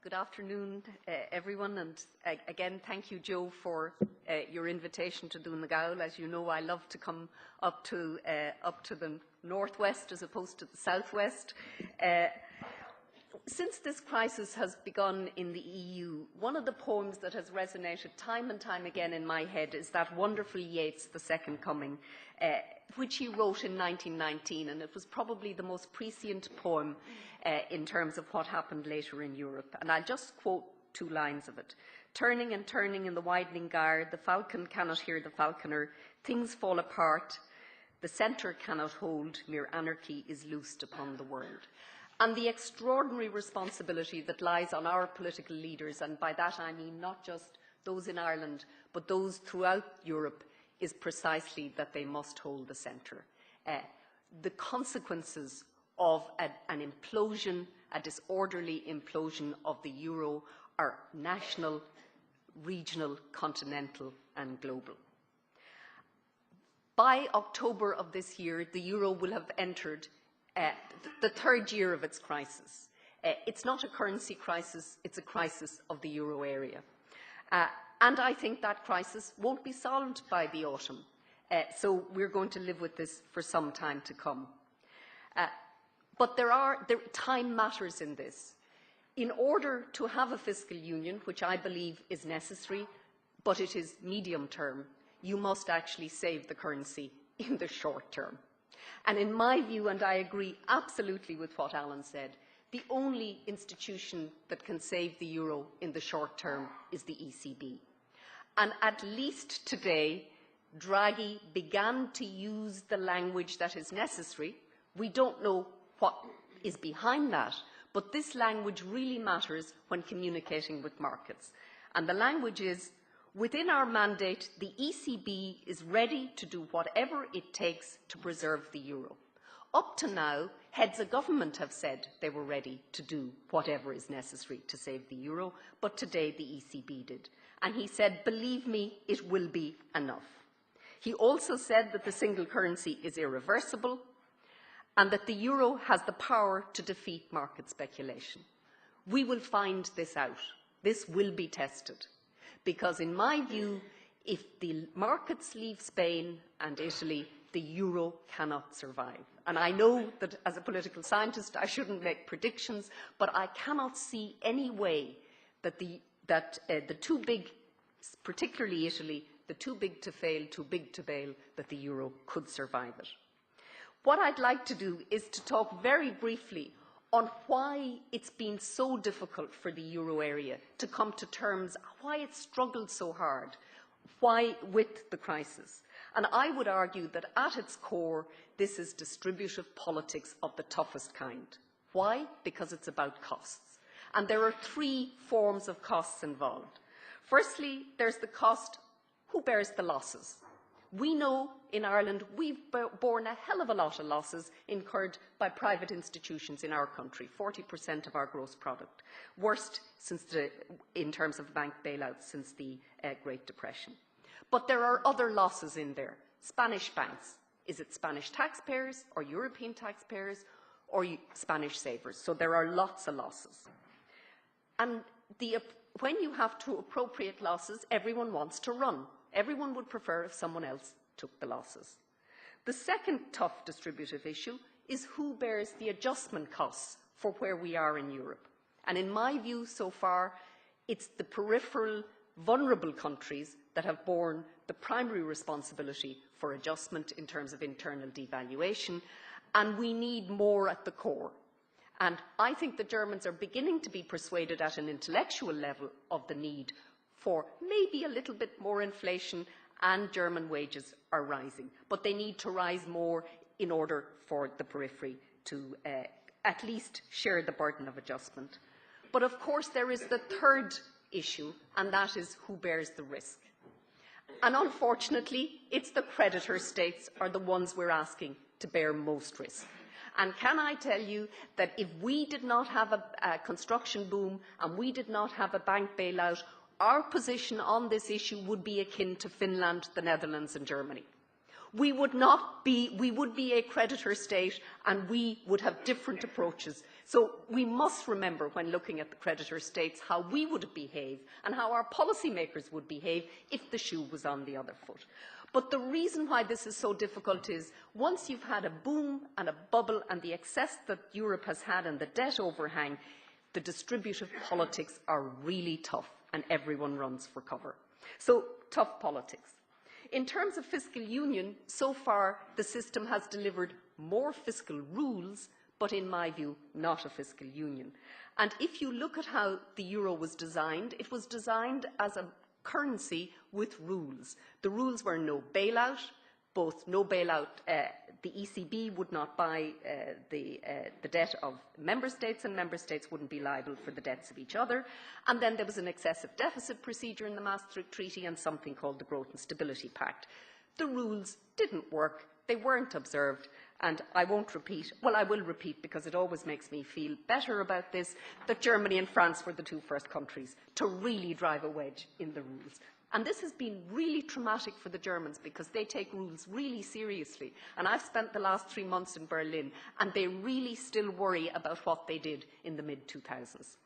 Good afternoon, everyone, and again, thank you, Joe, for your invitation to Dún na Gabhall. As you know, I love to come up to the northwest as opposed to the southwest. Since this crisis has begun in the EU, one of the poems that has resonated time and time again in my head is that wonderful Yeats' The Second Coming, which he wrote in 1919, and it was probably the most prescient poem in terms of what happened later in Europe. And I'll just quote two lines of it. Turning and turning in the widening gyre, the falcon cannot hear the falconer, things fall apart, the centre cannot hold, mere anarchy is loosed upon the world. And the extraordinary responsibility that lies on our political leaders, and by that I mean not just those in Ireland, but those throughout Europe, is precisely that they must hold the centre. The consequences of an implosion, a disorderly implosion of the euro, are national, regional, continental and global. By October of this year, the euro will have entered the third year of its crisis. It's not a currency crisis, it's a crisis of the euro area. And I think that crisis won't be solved by the autumn. So we're going to live with this for some time to come. But time matters in this. In order to have a fiscal union, which I believe is necessary, but it is medium term, you must actually save the currency in the short term. And in my view, and I agree absolutely with what Alan said, the only institution that can save the euro in the short term is the ECB. And at least today, Draghi began to use the language that is necessary. We don't know what is behind that, but this language really matters when communicating with markets. And the language is, within our mandate, the ECB is ready to do whatever it takes to preserve the euro. Up to now, heads of government have said they were ready to do whatever is necessary to save the euro, but today the ECB did. And he said, believe me, it will be enough. He also said that the single currency is irreversible and that the euro has the power to defeat market speculation. We will find this out. This will be tested. Because in my view, if the markets leave Spain and Italy, the euro cannot survive. And I know that as a political scientist, I shouldn't make predictions, but I cannot see any way that the too big, particularly Italy, the too big to fail, too big to bail, that the euro could survive it. What I'd like to do is to talk very briefly on why it's been so difficult for the euro area to come to terms, why it struggled so hard, why with the crisis. And I would argue that at its core, this is distributive politics of the toughest kind. Why? Because it's about costs. And there are three forms of costs involved. Firstly, there's the cost, who bears the losses? We know in Ireland we've borne a hell of a lot of losses incurred by private institutions in our country, 40% of our gross product, worst in terms of bank bailouts since the Great Depression. But there are other losses in there. Spanish banks. Is it Spanish taxpayers or European taxpayers or Spanish savers? So there are lots of losses. And when you have to appropriate losses, everyone wants to run. Everyone would prefer if someone else took the losses. The second tough distributive issue is who bears the adjustment costs for where we are in Europe. And in my view so far, it's the peripheral, vulnerable countries that have borne the primary responsibility for adjustment in terms of internal devaluation, and we need more at the core. And I think the Germans are beginning to be persuaded at an intellectual level of the need for maybe a little bit more inflation, and German wages are rising. But they need to rise more in order for the periphery to at least share the burden of adjustment. But of course there is the third issue, and that is who bears the risk. And unfortunately, it's the creditor states are the ones we're asking to bear most risk. And can I tell you that if we did not have a construction boom and we did not have a bank bailout, our position on this issue would be akin to Finland, the Netherlands and Germany. We would be a creditor state, and we would have different approaches. So we must remember, when looking at the creditor states, how we would behave and how our policymakers would behave if the shoe was on the other foot. But the reason why this is so difficult is, once you've had a boom and a bubble and the excess that Europe has had and the debt overhang, the distributive politics are really tough and everyone runs for cover. So, tough politics. In terms of fiscal union, so far the system has delivered more fiscal rules, but in my view, not a fiscal union. And if you look at how the euro was designed, it was designed as a currency with rules. The rules were no bailout, both no bailout, the ECB would not buy the debt of member states, and member states wouldn't be liable for the debts of each other. And then there was an excessive deficit procedure in the Maastricht Treaty and something called the Growth and Stability Pact. The rules didn't work, they weren't observed, and I won't repeat, well, I will repeat because it always makes me feel better about this, that Germany and France were the two first countries to really drive a wedge in the rules. And this has been really traumatic for the Germans because they take rules really seriously. And I've spent the last 3 months in Berlin, and they really still worry about what they did in the mid-2000s.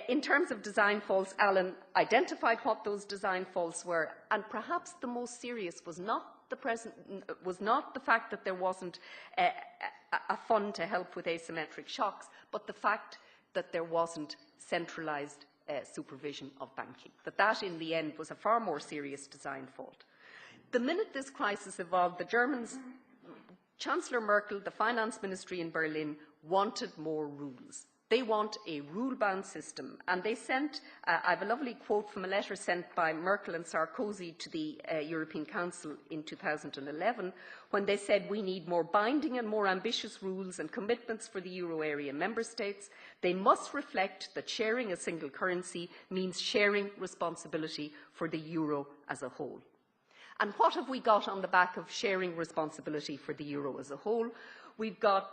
In terms of design faults, Alan identified what those design faults were, and perhaps the most serious was not the fact that there wasn't a fund to help with asymmetric shocks, but the fact that there wasn't centralised supervision of banking. That in the end was a far more serious design fault. The minute this crisis evolved, the Germans, Chancellor Merkel, the finance ministry in Berlin, wanted more rules. They want a rule-bound system, and they sent, I have a lovely quote from a letter sent by Merkel and Sarkozy to the European Council in 2011, when they said we need more binding and more ambitious rules and commitments for the euro area member states. They must reflect that sharing a single currency means sharing responsibility for the euro as a whole. And what have we got on the back of sharing responsibility for the euro as a whole? We've got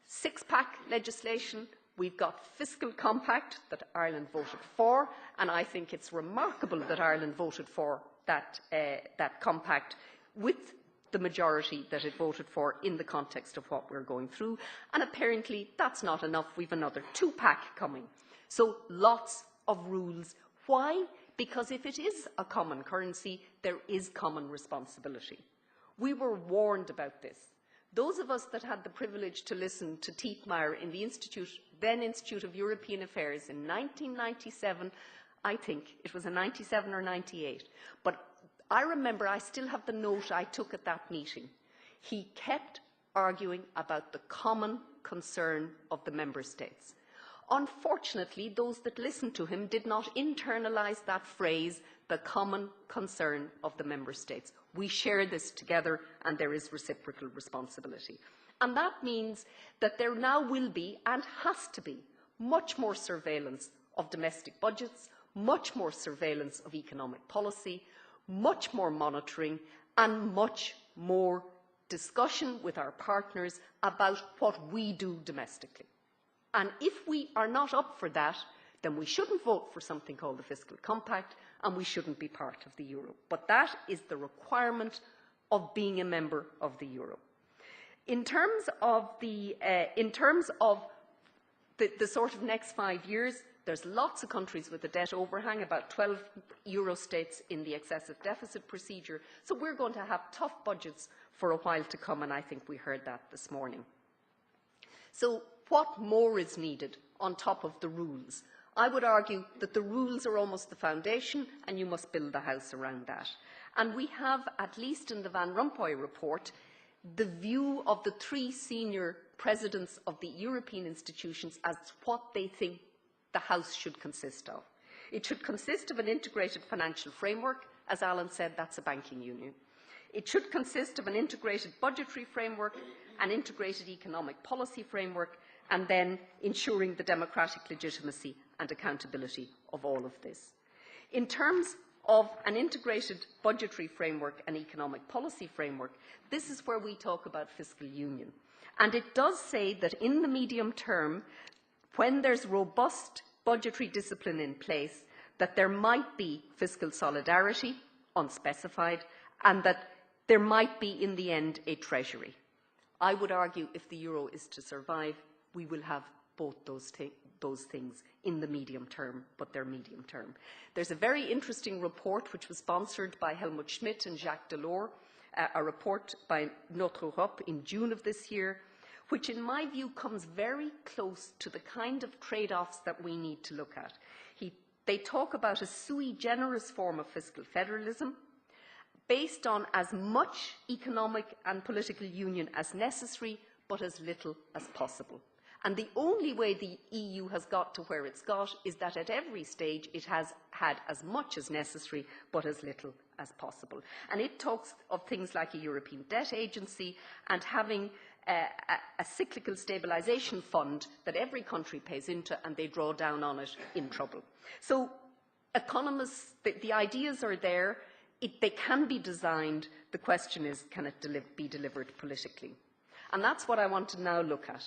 six-pack legislation. We've got fiscal compact that Ireland voted for, and I think it's remarkable that Ireland voted for that compact with the majority that it voted for in the context of what we're going through. And apparently that's not enough. We've another two-pack coming. So lots of rules. Why? Because if it is a common currency, there is common responsibility. We were warned about this. Those of us that had the privilege to listen to Tietmeyer in the then Institute of European Affairs in 1997, I think it was in 97 or 98, but I remember, I still have the note I took at that meeting. He kept arguing about the common concern of the member states. Unfortunately, those that listened to him did not internalise that phrase, the common concern of the member states. We share this together, and there is reciprocal responsibility. And that means that there now will be, and has to be, much more surveillance of domestic budgets, much more surveillance of economic policy, much more monitoring, and much more discussion with our partners about what we do domestically. And if we are not up for that, then we shouldn't vote for something called the Fiscal Compact, and we shouldn't be part of the euro. But that is the requirement of being a member of the euro. In terms of the sort of next 5 years, there's lots of countries with a debt overhang, about 12 euro states in the excessive deficit procedure. So we're going to have tough budgets for a while to come, and I think we heard that this morning. So what more is needed on top of the rules? I would argue that the rules are almost the foundation, and you must build the house around that. And we have, at least in the Van Rompuy report, the view of the three senior presidents of the European institutions as what they think the house should consist of. It should consist of an integrated financial framework. As Alan said, that's a banking union. It should consist of an integrated budgetary framework, an integrated economic policy framework, and then ensuring the democratic legitimacy and accountability of all of this. In terms of an integrated budgetary framework and economic policy framework, this is where we talk about fiscal union. And it does say that in the medium term, when there's robust budgetary discipline in place, that there might be fiscal solidarity, unspecified, and that there might be, in the end, a treasury. I would argue if the euro is to survive, we will have both those things in the medium term, but they're medium term. There's a very interesting report which was sponsored by Helmut Schmidt and Jacques Delors, a report by Notre Europe in June of this year, which in my view comes very close to the kind of trade-offs that we need to look at. They talk about a sui generis form of fiscal federalism based on as much economic and political union as necessary, but as little as possible. And the only way the EU has got to where it's got is that at every stage it has had as much as necessary, but as little as possible. And it talks of things like a European debt agency and having a cyclical stabilisation fund that every country pays into, and they draw down on it in trouble. So economists, the ideas are there. They can be designed. The question is, can it be delivered politically? And that's what I want to now look at.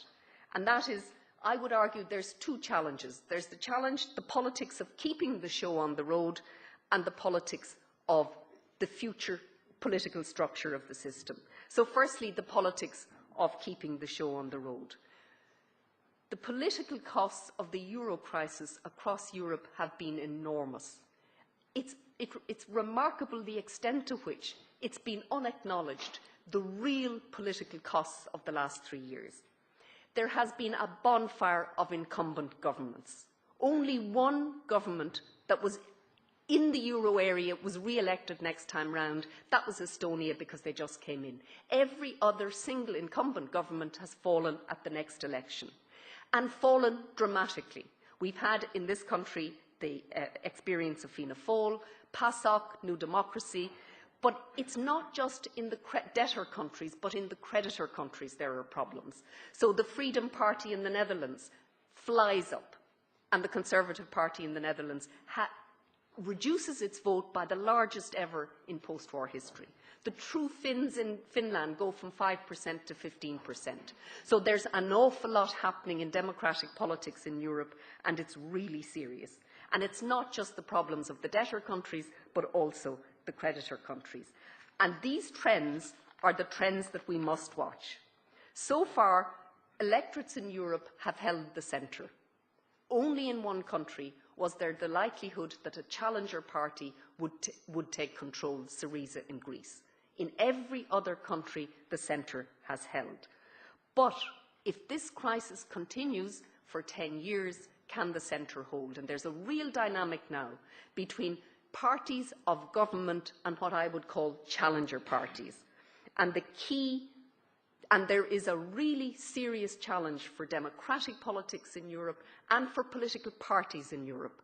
And that is, I would argue there's two challenges. There's the challenge, the politics of keeping the show on the road, and the politics of the future political structure of the system. So firstly, the politics of keeping the show on the road. The political costs of the euro crisis across Europe have been enormous. It's remarkable the extent to which it's been unacknowledged, the real political costs of the last 3 years. There has been a bonfire of incumbent governments. Only one government that was in the euro area was re-elected next time round. That was Estonia, because they just came in. Every other single incumbent government has fallen at the next election, and fallen dramatically. We've had in this country the experience of Fianna Fáil, PASOK, New Democracy, but it's not just in the debtor countries, but in the creditor countries there are problems. So the Freedom Party in the Netherlands flies up, and the Conservative Party in the Netherlands reduces its vote by the largest ever in post-war history. The true Finns in Finland go from 5% to 15%. So there's an awful lot happening in democratic politics in Europe, and it's really serious. And it's not just the problems of the debtor countries, but also the creditor countries. And these trends are the trends that we must watch. So far, electorates in Europe have held the centre. Only in one country was there the likelihood that a challenger party would take control, Syriza in Greece. In every other country, the centre has held. But if this crisis continues for 10 years, can the centre hold? And there's a real dynamic now between parties of government and what I would call challenger parties. And there is a really serious challenge for democratic politics in Europe and for political parties in Europe.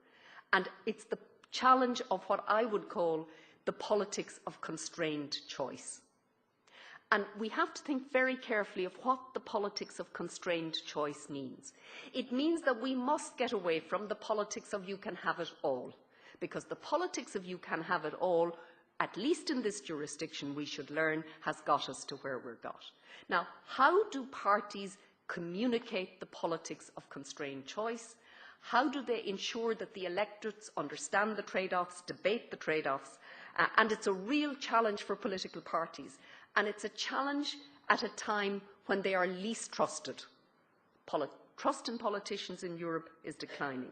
And it's the challenge of what I would call the politics of constrained choice. And we have to think very carefully of what the politics of constrained choice means. It means that we must get away from the politics of you can have it all, because the politics of you can have it all, at least in this jurisdiction we should learn, has got us to where we're got. Now, how do parties communicate the politics of constrained choice? How do they ensure that the electorates understand the trade-offs, debate the trade-offs? And it's a real challenge for political parties. And it's a challenge at a time when they are least trusted. Trust in politicians in Europe is declining.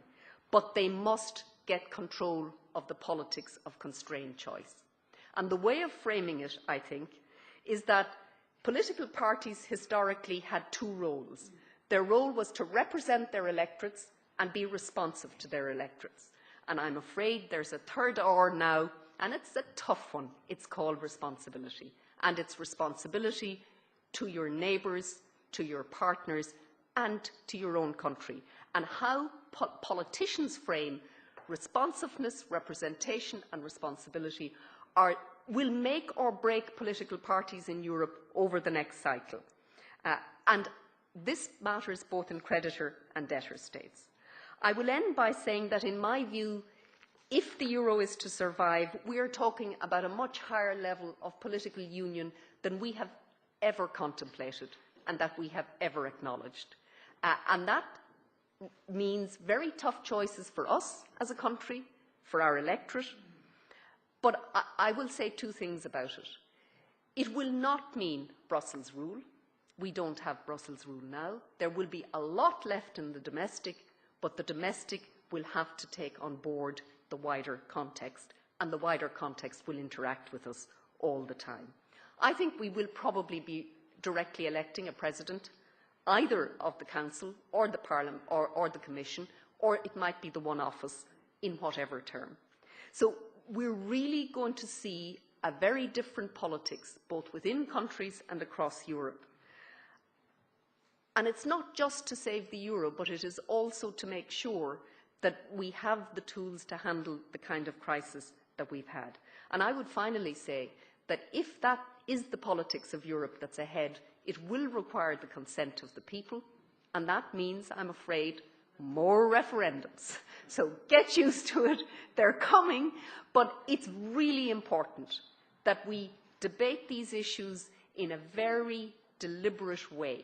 But they must get control of the politics of constrained choice. And the way of framing it, I think, is that political parties historically had two roles. Their role was to represent their electorates and be responsive to their electorates. And I'm afraid there's a third R now, and it's a tough one. It's called responsibility. And it's responsibility to your neighbours, to your partners, and to your own country. And how politicians frame responsiveness, representation, and responsibility will make or break political parties in Europe over the next cycle. And this matters both in creditor and debtor states. I will end by saying that, in my view, if the euro is to survive, we are talking about a much higher level of political union than we have ever contemplated and that we have ever acknowledged. And that means very tough choices for us as a country, for our electorate. But I will say two things about it. It will not mean Brussels rule. We don't have Brussels rule now. There will be a lot left in the domestic, but the domestic will have to take on board the wider context, and the wider context will interact with us all the time. I think we will probably be directly electing a president, either of the Council or the Parliament or the Commission, or it might be the one office in whatever term. So we're really going to see a very different politics, both within countries and across Europe. And it's not just to save the euro, but it is also to make sure that we have the tools to handle the kind of crisis that we've had. And I would finally say that if that is the politics of Europe that's ahead, it will require the consent of the people, and that means, I'm afraid, more referendums. So get used to it, they're coming, but it's really important that we debate these issues in a very deliberate way.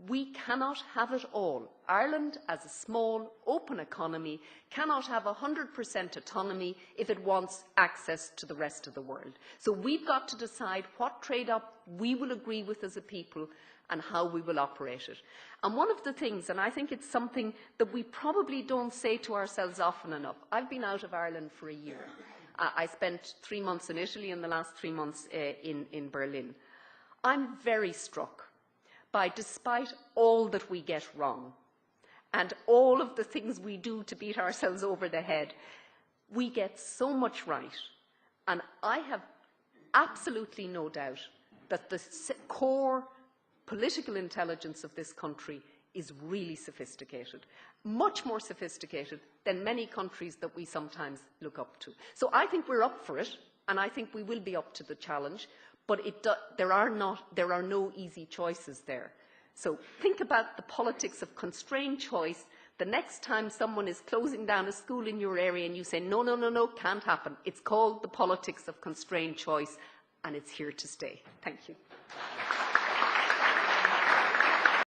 We cannot have it all. Ireland, as a small, open economy, cannot have 100% autonomy if it wants access to the rest of the world. So we've got to decide what trade-off we will agree with as a people and how we will operate it. And one of the things, and I think it's something that we probably don't say to ourselves often enough, I've been out of Ireland for a year. I spent 3 months in Italy and the last 3 months in Berlin. I'm very struck by, despite all that we get wrong and all of the things we do to beat ourselves over the head, we get so much right. And I have absolutely no doubt that the core political intelligence of this country is really sophisticated, much more sophisticated than many countries that we sometimes look up to. So I think we're up for it, and I think we will be up to the challenge. But there are no easy choices there. So think about the politics of constrained choice. The next time someone is closing down a school in your area and you say, no, no, no, no, can't happen. It's called the politics of constrained choice, and it's here to stay. Thank you.